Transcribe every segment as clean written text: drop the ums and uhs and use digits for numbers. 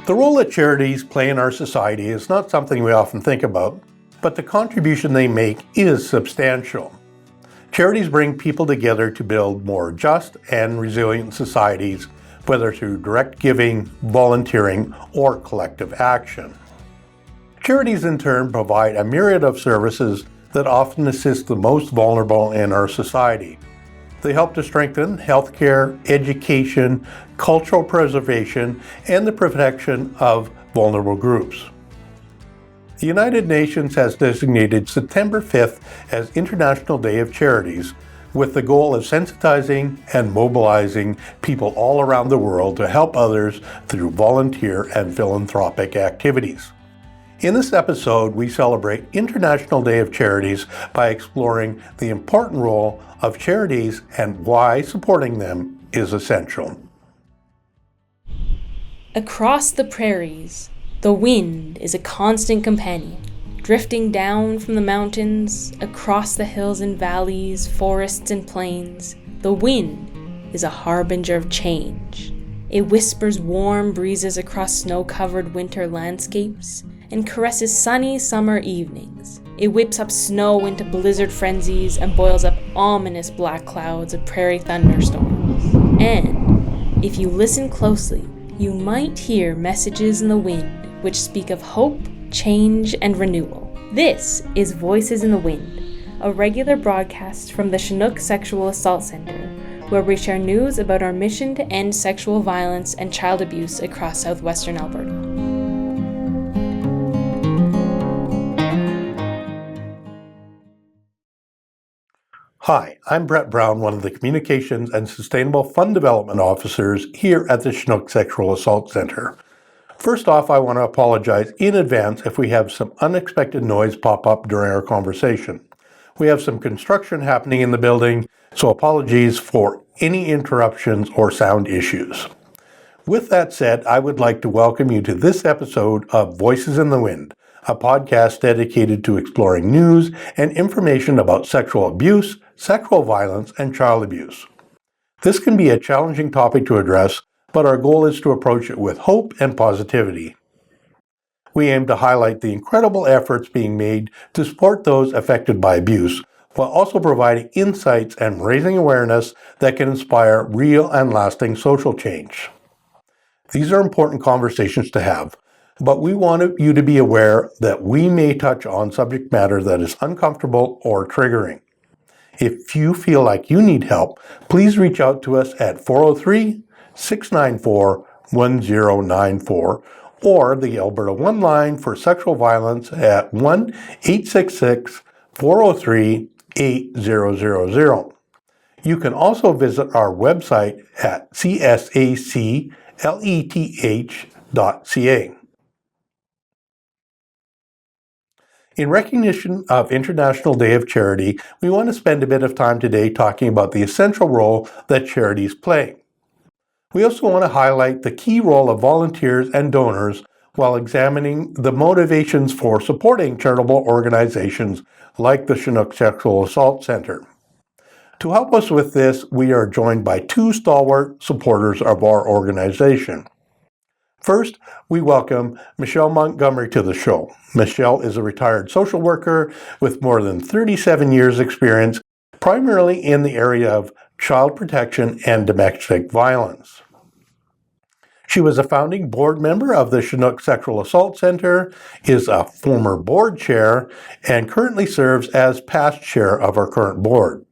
The role that charities play in our society is not something we often think about, but the contribution they make is substantial. Charities bring people together to build more just and resilient societies, whether through direct giving, volunteering, or collective action. Charities in turn provide a myriad of services that often assist the most vulnerable in our society. They help to strengthen healthcare, education, cultural preservation, and the protection of vulnerable groups. The United Nations has designated September 5th as International Day of Charities, with the goal of sensitizing and mobilizing people all around the world to help others through volunteer and philanthropic activities. In this episode, we celebrate International Day of Charities by exploring the important role of charities and why supporting them is essential. Across the prairies, the wind is a constant companion, drifting down from the mountains, across the hills and valleys, forests and plains. The wind is a harbinger of change. It whispers warm breezes across snow-covered winter landscapes and caresses sunny summer evenings. It whips up snow into blizzard frenzies and boils up ominous black clouds of prairie thunderstorms. And if you listen closely, you might hear messages in the wind which speak of hope, change, and renewal. This is Voices in the Wind, a regular broadcast from the Chinook Sexual Assault Centre, where we share news about our mission to end sexual violence and child abuse across southwestern Alberta. Hi, I'm Brett Brown, one of the Communications and Sustainable Fund Development Officers here at the Chinook Sexual Assault Centre. First off, I want to apologize in advance if we have some unexpected noise pop up during our conversation. We have some construction happening in the building, so apologies for any interruptions or sound issues. With that said, I would like to welcome you to this episode of Voices in the Wind, a podcast dedicated to exploring news and information about sexual abuse, sexual violence, and child abuse. This can be a challenging topic to address, but our goal is to approach it with hope and positivity. We aim to highlight the incredible efforts being made to support those affected by abuse, while also providing insights and raising awareness that can inspire real and lasting social change. These are important conversations to have, but we want you to be aware that we may touch on subject matter that is uncomfortable or triggering. If you feel like you need help, please reach out to us at 403-694-1094 or the Alberta One line for sexual violence at 1-866-403-8000. You can also visit our website at csacleth.ca. In recognition of International Day of Charity, we want to spend a bit of time today talking about the essential role that charities play. We also want to highlight the key role of volunteers and donors while examining the motivations for supporting charitable organizations like the Chinook Sexual Assault Centre. To help us with this, we are joined by two stalwart supporters of our organization. First, we welcome Michele Montgomery to the show. Michele is a retired social worker with more than 37 years' experience, primarily in the area of child protection and domestic violence. She was a founding board member of the Chinook Sexual Assault Centre, is a former board chair, and currently serves as past chair of our current board.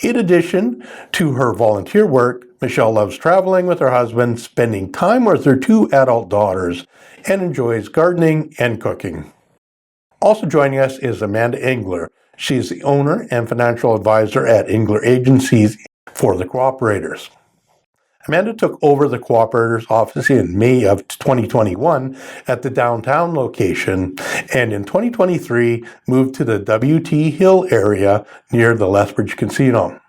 In addition to her volunteer work, Michele loves traveling with her husband, spending time with her two adult daughters, and enjoys gardening and cooking. Also joining us is Amanda Engler. She is the owner and financial advisor at Engler Agencies for the Cooperators. Amanda took over the Cooperators office in May of 2021 at the downtown location, and in 2023 moved to the WT Hill area near the Lethbridge Casino.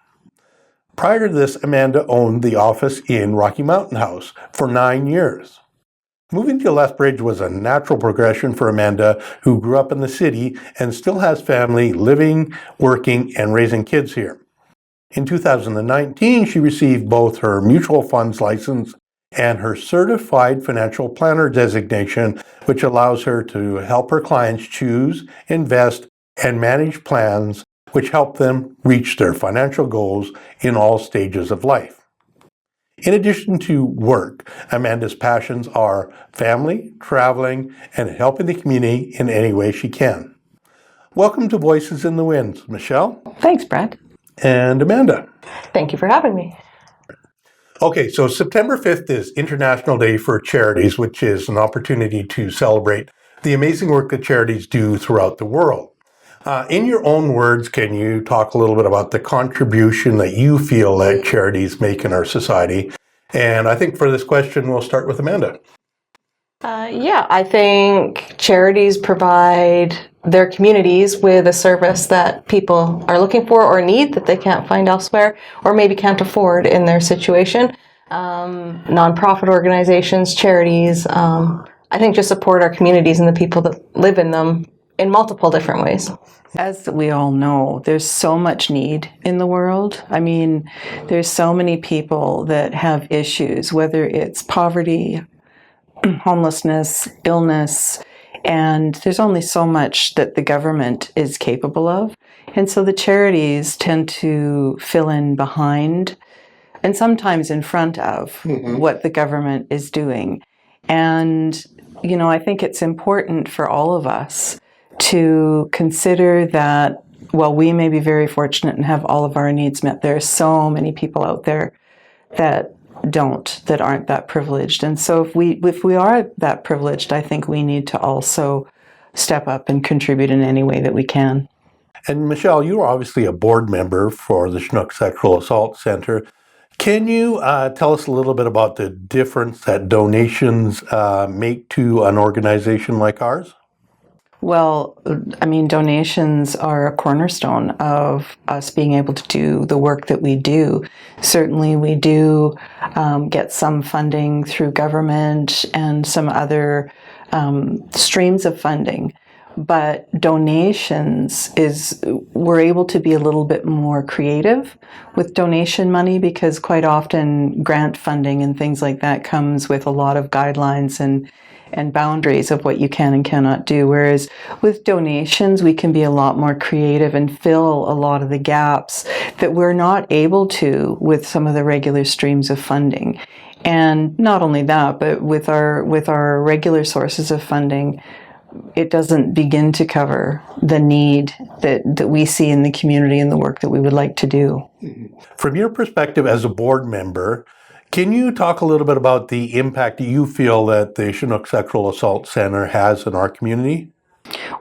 Prior to this, Amanda owned the office in Rocky Mountain House for 9 years. Moving to Lethbridge was a natural progression for Amanda, who grew up in the city and still has family living, working, and raising kids here. In 2019, she received both her mutual funds license and her Certified Financial Planner designation, which allows her to help her clients choose, invest, and manage plans which help them reach their financial goals in all stages of life. In addition to work, Amanda's passions are family, traveling, and helping the community in any way she can. Welcome to Voices in the Wind, Michele. Thanks, Brad. And Amanda. Thank you for having me. Okay, so September 5th is International Day for Charities, which is an opportunity to celebrate the amazing work that charities do throughout the world. In your own words, can you talk a little bit about the contribution that you feel that charities make in our society? And I think for this question, we'll start with Amanda. I think charities provide their communities with a service that people are looking for or need that they can't find elsewhere or maybe can't afford in their situation. Nonprofit organizations, charities, I think just support our communities and the people that live in them in multiple different ways. As we all know, there's so much need in the world. I mean, there's so many people that have issues, whether it's poverty, homelessness, illness, and there's only so much that the government is capable of. And so the charities tend to fill in behind and sometimes in front of what the government is doing. And, you know, I think it's important for all of us to consider that while we may be very fortunate and have all of our needs met, there are so many people out there that aren't that privileged. And so if we are that privileged, I think we need to also step up and contribute in any way that we can. And Michele, you are obviously a board member for the Chinook Sexual Assault Centre. Can you tell us a little bit about the difference that donations make to an organization like ours? Well, I mean, donations are a cornerstone of us being able to do the work that we do. Certainly, we do get some funding through government and some other streams of funding. But donations we're able to be a little bit more creative with donation money because quite often grant funding and things like that comes with a lot of guidelines and boundaries of what you can and cannot do. Whereas with donations, we can be a lot more creative and fill a lot of the gaps that we're not able to with some of the regular streams of funding. And not only that, but with our regular sources of funding, it doesn't begin to cover the need that we see in the community and the work that we would like to do. From your perspective as a board member, can you talk a little bit about the impact you feel that the Chinook Sexual Assault Centre has in our community?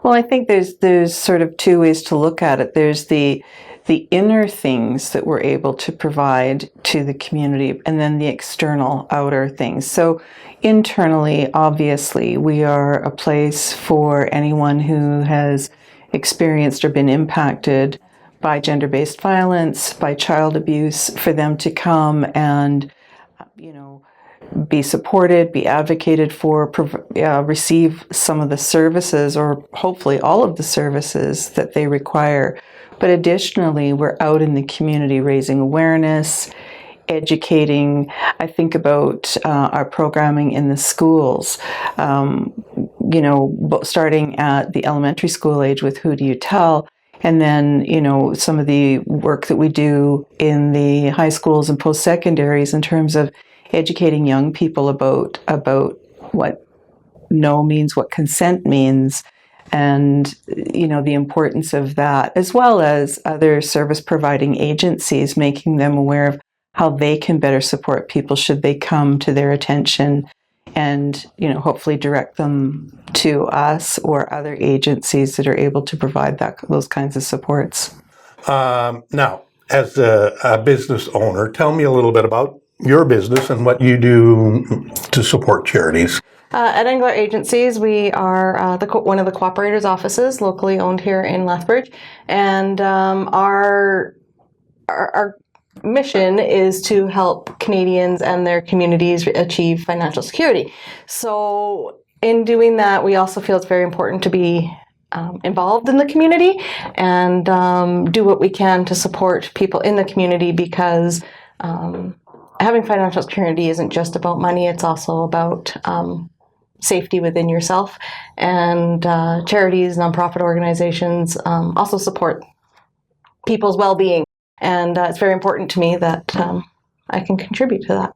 Well, I think there's sort of two ways to look at it. There's the inner things that we're able to provide to the community, and then the external outer things. So internally, obviously, we are a place for anyone who has experienced or been impacted by gender-based violence, by child abuse, for them to come and be supported, be advocated for, receive some of the services or hopefully all of the services that they require. But additionally, we're out in the community raising awareness, educating. I think about our programming in the schools, starting at the elementary school age with Who Do You Tell? And then, some of the work that we do in the high schools and post-secondaries in terms of educating young people about what no means, what consent means, and, the importance of that, as well as other service providing agencies, making them aware of how they can better support people should they come to their attention and, hopefully direct them to us or other agencies that are able to provide those kinds of supports. Now, as a business owner, tell me a little bit about your business and what you do to support charities. At Engler Agencies, we are one of the cooperators offices locally owned here in Lethbridge, and our mission is to help Canadians and their communities achieve financial security. So in doing that, we also feel it's very important to be involved in the community and do what we can to support people in the community because having financial security isn't just about money, it's also about safety within yourself. And charities, nonprofit organizations also support people's well-being. And it's very important to me that I can contribute to that.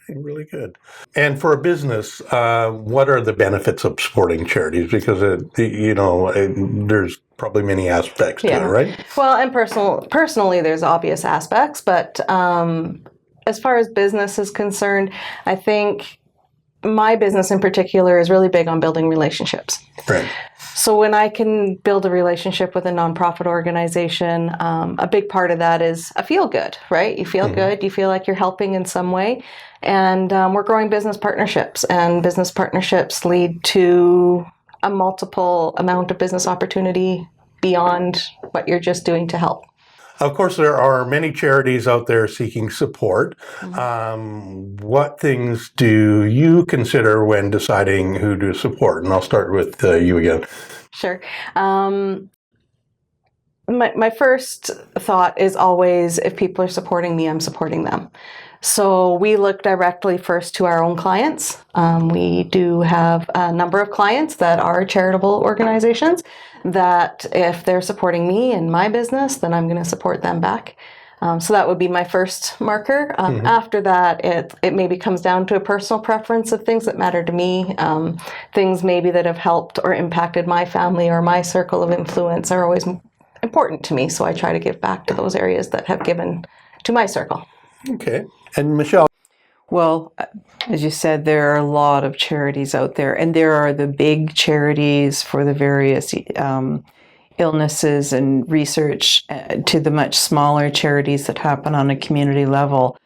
Really good. And for a business, what are the benefits of supporting charities? Because, there's probably many aspects to it, right? Well, and personally, there's obvious aspects, but as far as business is concerned, I think my business in particular is really big on building relationships. Right. So when I can build a relationship with a nonprofit organization, a big part of that is a feel good, right? You feel good, you feel like you're helping in some way. And we're growing business partnerships, and business partnerships lead to a multiple amount of business opportunity beyond what you're just doing to help. Of course, there are many charities out there seeking support. What things do you consider when deciding who to support? And I'll start with you again. Sure. My first thought is always, if people are supporting me, I'm supporting them. So we look directly first to our own clients. We do have a number of clients that are charitable organizations that if they're supporting me in my business, then I'm going to support them back. So that would be my first marker. After that, it maybe comes down to a personal preference of things that matter to me. Things maybe that have helped or impacted my family or my circle of influence are always important to me. So I try to give back to those areas that have given to my circle. Okay. And Michele? Well, as you said, there are a lot of charities out there, and there are the big charities for the various illnesses and research to the much smaller charities that happen on a community level.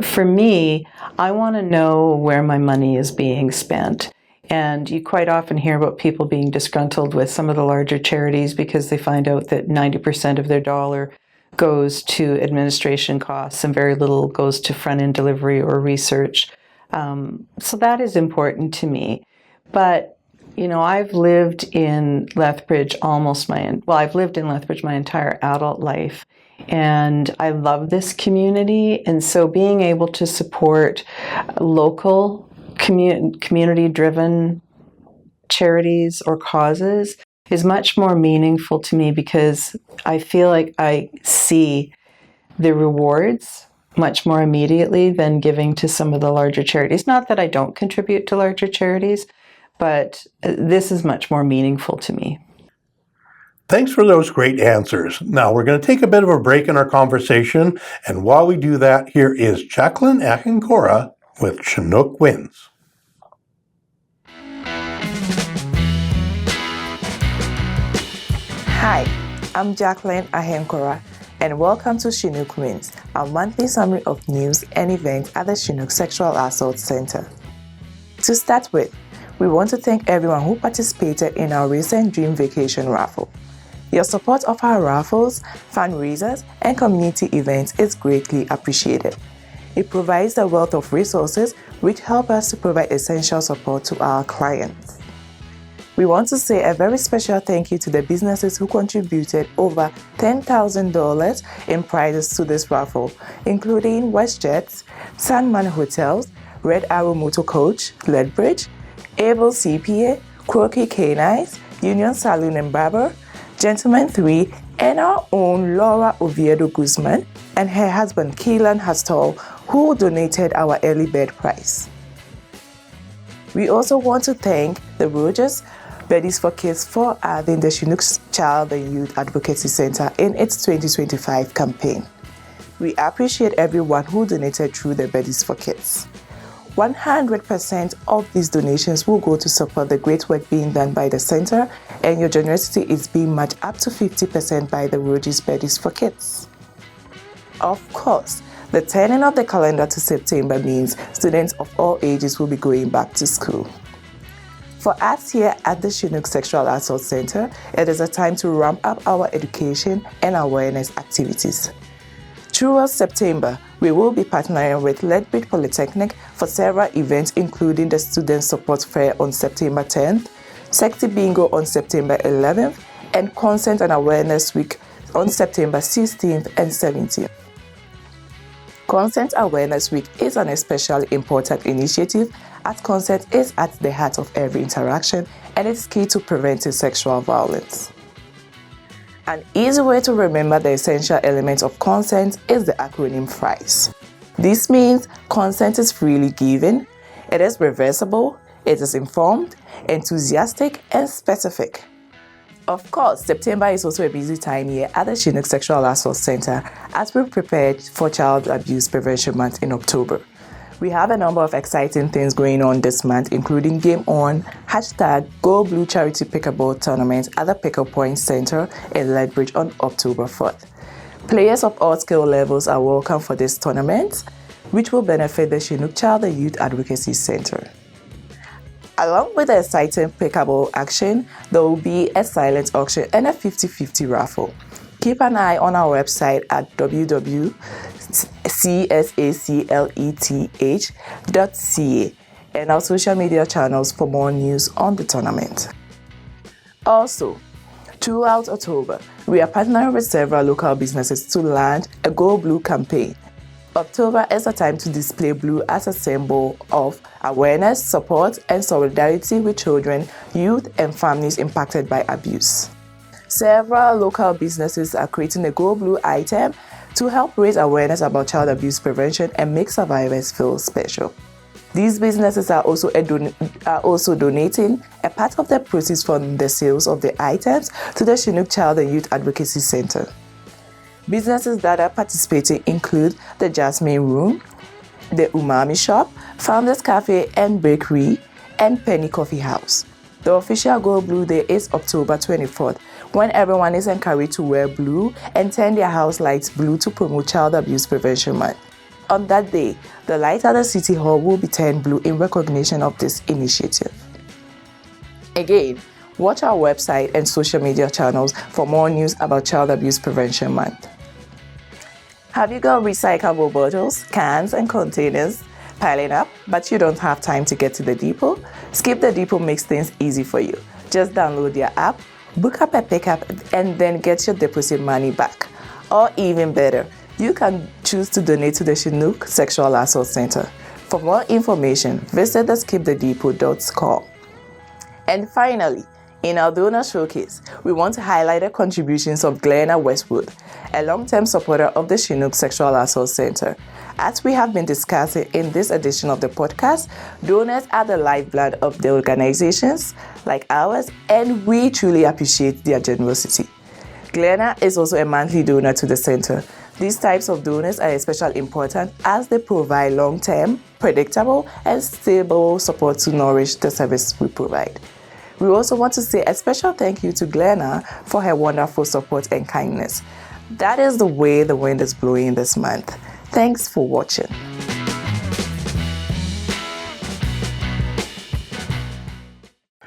For me, I want to know where my money is being spent. And you quite often hear about people being disgruntled with some of the larger charities because they find out that 90% of their dollar goes to administration costs and very little goes to front-end delivery or research. So that is important to me. But, I've lived in Lethbridge I've lived in Lethbridge my entire adult life. And I love this community. And so being able to support local community-driven charities or causes is much more meaningful to me because I feel like I see the rewards much more immediately than giving to some of the larger charities. Not that I don't contribute to larger charities, but this is much more meaningful to me. Thanks for those great answers. Now we're going to take a bit of a break in our conversation, and while we do that, here is Jacqueline Ahenkora with Chinook Winds. Hi, I'm Jacqueline Ahenkora, and welcome to Chinook Winds, our monthly summary of news and events at the Chinook Sexual Assault Centre. To start with, we want to thank everyone who participated in our recent Dream Vacation raffle. Your support of our raffles, fundraisers, and community events is greatly appreciated. It provides a wealth of resources which help us to provide essential support to our clients. We want to say a very special thank you to the businesses who contributed over $10,000 in prizes to this raffle, including WestJets, Sandman Hotels, Red Arrow Motor Coach, Lethbridge, Able CPA, Croaky Canines, Union Saloon and Barber, Gentleman 3, and our own Laura Oviedo Guzman and her husband Keelan Hastol, who donated our early bird prize. We also want to thank the Rogers Birdies for Kids for adding the Chinook Child and Youth Advocacy Centre in its 2025 campaign. We appreciate everyone who donated through the Birdies for Kids. 100% of these donations will go to support the great work being done by the Centre, and your generosity is being matched up to 50% by the Rogers Birdies for Kids. Of course, the turning of the calendar to September means students of all ages will be going back to school. For us here at the Chinook Sexual Assault Centre, it is a time to ramp up our education and awareness activities. Throughout September, we will be partnering with Lethbridge Polytechnic for several events, including the Student Support Fair on September 10th, Sexy Bingo on September 11th, and Consent and Awareness Week on September 16th and 17th. Consent Awareness Week is an especially important initiative as consent is at the heart of every interaction and is key to preventing sexual violence. An easy way to remember the essential elements of consent is the acronym FRIES. This means consent is freely given, it is reversible, it is informed, enthusiastic, and specific. Of course, September is also a busy time here at the Chinook Sexual Assault Centre as we prepare for Child Abuse Prevention Month in October. We have a number of exciting things going on this month, including Game On, #GoBlue Charity Pickleball Tournament at the Pickle Point Centre in Lethbridge on October 4th. Players of all skill levels are welcome for this tournament, which will benefit the Chinook Child and Youth Advocacy Centre. Along with the exciting pickleball action, there will be a silent auction and a 50-50 raffle. Keep an eye on our website at www.csacleth.ca and our social media channels for more news on the tournament. Also, throughout October, we are partnering with several local businesses to launch a Go Blue campaign. October is a time to display blue as a symbol of awareness, support, and solidarity with children, youth, and families impacted by abuse. Several local businesses are creating a Go Blue item to help raise awareness about child abuse prevention and make survivors feel special. These businesses are also donating a part of the proceeds from the sales of the items to the Chinook Child and Youth Advocacy Centre. Businesses that are participating include the Jasmine Room, the Umami Shop, Founders Cafe and Bakery, and Penny Coffee House. The official Go Blue Day is October 24th, when everyone is encouraged to wear blue and turn their house lights blue to promote Child Abuse Prevention Month. On that day, the light at the City Hall will be turned blue in recognition of this initiative. Again, watch our website and social media channels for more news about Child Abuse Prevention Month. Have you got recyclable bottles, cans, and containers piling up, but you don't have time to get to the depot? Skip the Depot makes things easy for you. Just download their app, book up a pickup, and then get your deposit money back. Or even better, you can choose to donate to the Chinook Sexual Assault Centre. For more information, visit the skipthedepot.com. And finally, in our donor showcase, we want to highlight the contributions of Glenna Westwood, a long-term supporter of the Chinook Sexual Assault Centre. As we have been discussing in this edition of the podcast, donors are the lifeblood of the organizations like ours, and we truly appreciate their generosity. Glenna is also a monthly donor to the centre. These types of donors are especially important as they provide long-term, predictable, and stable support to nourish the service we provide. We also want to say a special thank you to Glenna for her wonderful support and kindness. That is the way the wind is blowing this month. Thanks for watching.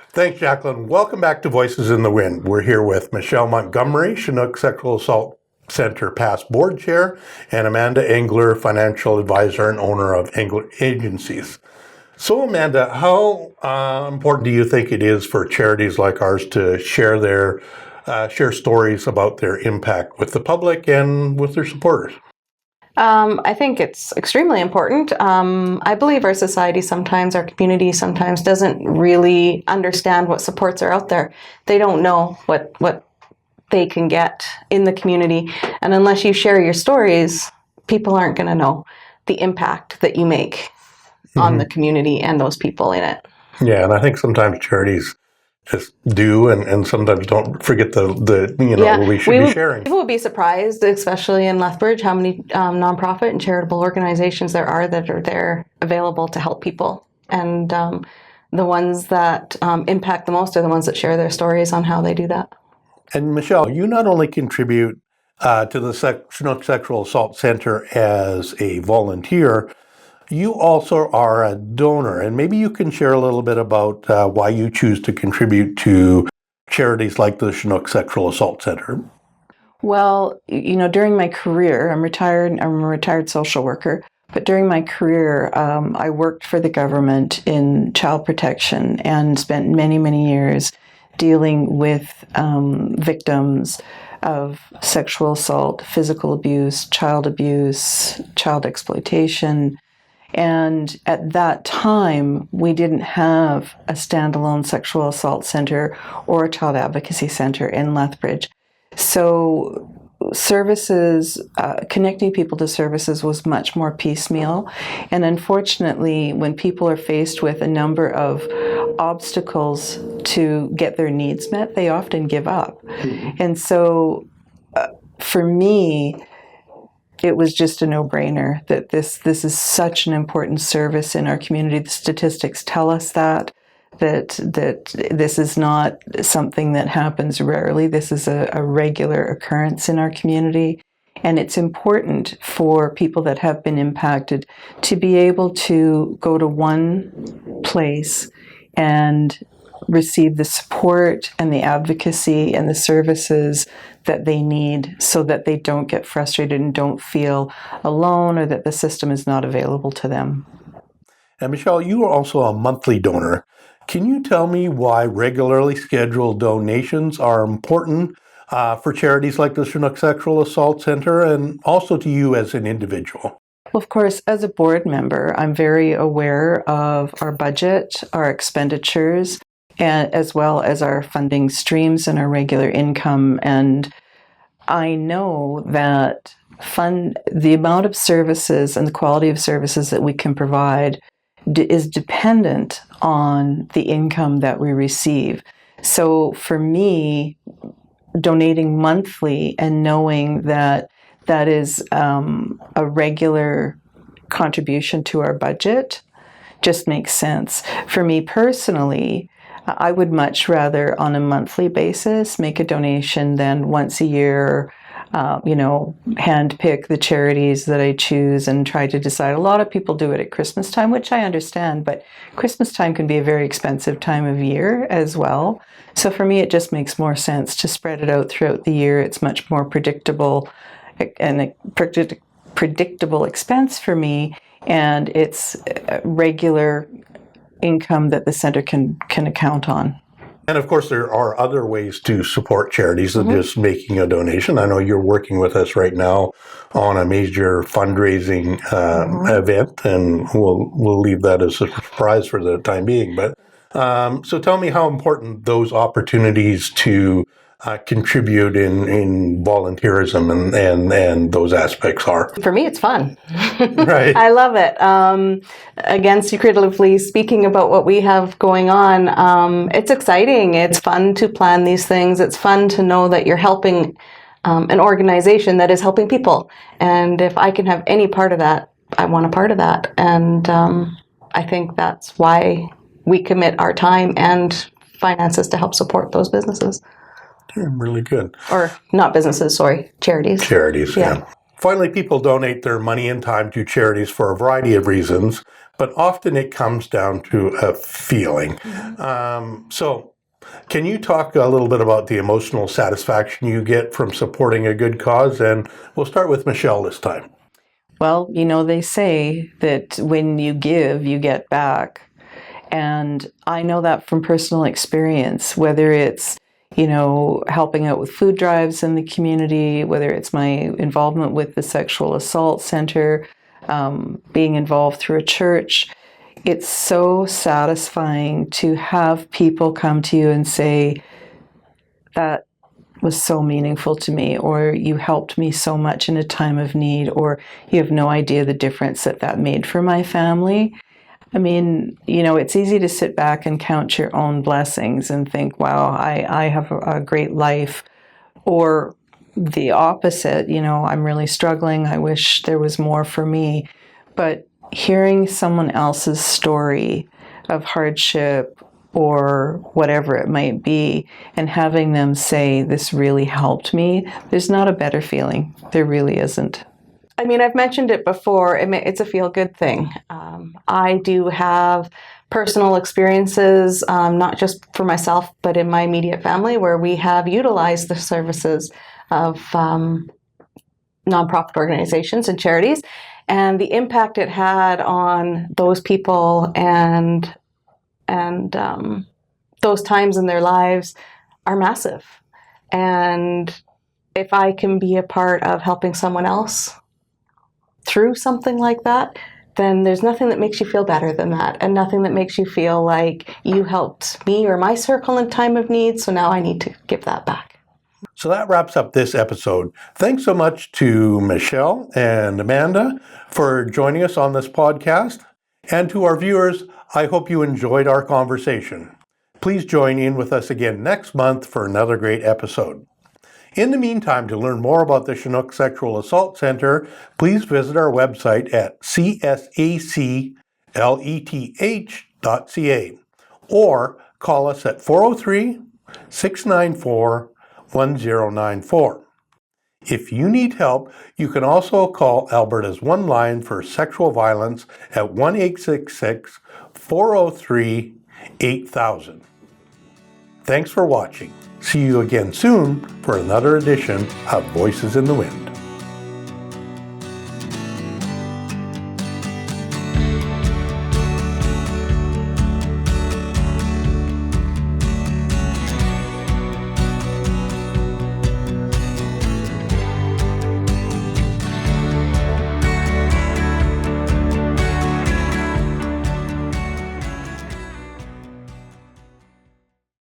Thanks, Jacqueline. Welcome back to Voices in the Wind. We're here with Michele Montgomery, Chinook Sexual Assault Centre past board chair, and Amanda Engler, financial advisor and owner of Engler Agencies. So, Amanda, how important do you think it is for charities like ours to share stories about their impact with the public and with their supporters? I think it's extremely important. I believe our society sometimes, our community sometimes doesn't really understand what supports are out there. They don't know what they can get in the community. And unless you share your stories, people aren't going to know the impact that you make on the community and those people in it. Yeah, and I think sometimes charities just do and sometimes don't forget we should be sharing. People would be surprised, especially in Lethbridge, how many nonprofit and charitable organizations there are that are there available to help people. And the ones that impact the most are the ones that share their stories on how they do that. And Michele, you not only contribute to the Chinook Sexual Assault Centre as a volunteer, you also are a donor, and maybe you can share a little bit about why you choose to contribute to charities like the Chinook Sexual Assault Centre. Well, during my career, I'm a retired social worker, but during my career, I worked for the government in child protection and spent many, many years dealing with victims of sexual assault, physical abuse, child exploitation. And at that time, we didn't have a standalone sexual assault center or a child advocacy center in Lethbridge. So services, connecting people to services was much more piecemeal. And unfortunately, when people are faced with a number of obstacles to get their needs met, they often give up. And so for me, it was just a no-brainer that this is such an important service in our community. The statistics tell us that this is not something that happens rarely. This is a regular occurrence in our community. And it's important for people that have been impacted to be able to go to one place and receive the support and the advocacy and the services that they need so that they don't get frustrated and don't feel alone or that the system is not available to them. And Michele, you are also a monthly donor. Can you tell me why regularly scheduled donations are important for charities like the Chinook Sexual Assault Centre and also to you as an individual? Well, of course, as a board member, I'm very aware of our budget, our expenditures, and as well as our funding streams and our regular income. And I know that the amount of services and the quality of services that we can provide is dependent on the income that we receive. So for me, donating monthly and knowing that that is a regular contribution to our budget just makes sense. For me personally, I would much rather on a monthly basis make a donation than once a year, handpick the charities that I choose and try to decide. A lot of people do it at Christmas time, which I understand, but Christmas time can be a very expensive time of year as well. So for me, it just makes more sense to spread it out throughout the year. It's much more predictable and a predictable expense for me, and it's regular income that the center can account on. And of course, there are other ways to support charities than just making a donation. I know you're working with us right now on a major fundraising event, and we'll leave that as a surprise for the time being. But so tell me how important those opportunities to contribute in volunteerism and those aspects are. For me, it's fun. Right. I love it. Again, secretively speaking about what we have going on, it's exciting. It's fun to plan these things. It's fun to know that you're helping an organization that is helping people. And if I can have any part of that, I want a part of that. And I think that's why we commit our time and finances to help support those businesses. Really good. Or not businesses, sorry, charities. Charities, yeah. Finally, people donate their money and time to charities for a variety of reasons, but often it comes down to a feeling. So can you talk a little bit about the emotional satisfaction you get from supporting a good cause? And we'll start with Michele this time. Well, they say that when you give, you get back. And I know that from personal experience, whether it's helping out with food drives in the community, whether it's my involvement with the Sexual Assault Centre, being involved through a church. It's so satisfying to have people come to you and say, that was so meaningful to me, or you helped me so much in a time of need, or you have no idea the difference that made for my family. I mean, it's easy to sit back and count your own blessings and think, wow, I have a great life. Or the opposite, I'm really struggling. I wish there was more for me. But hearing someone else's story of hardship or whatever it might be, and having them say, this really helped me, there's not a better feeling. There really isn't. I mean, I've mentioned it before. It's a feel-good thing. I do have personal experiences, not just for myself, but in my immediate family, where we have utilized the services of nonprofit organizations and charities, and the impact it had on those people and those times in their lives are massive. And if I can be a part of helping someone else through something like that, then there's nothing that makes you feel better than that, and nothing that makes you feel like you helped me or my circle in time of need, so now I need to give that back. So that wraps up this episode. Thanks so much to Michele and Amanda for joining us on this podcast. And to our viewers, I hope you enjoyed our conversation. Please join in with us again next month for another great episode. In the meantime, to learn more about the Chinook Sexual Assault Centre, please visit our website at csacleth.ca or call us at 403-694-1094. If you need help, you can also call Alberta's One Line for sexual violence at 1-866-403-8000. Thanks for watching. See you again soon for another edition of Voices in the Wind.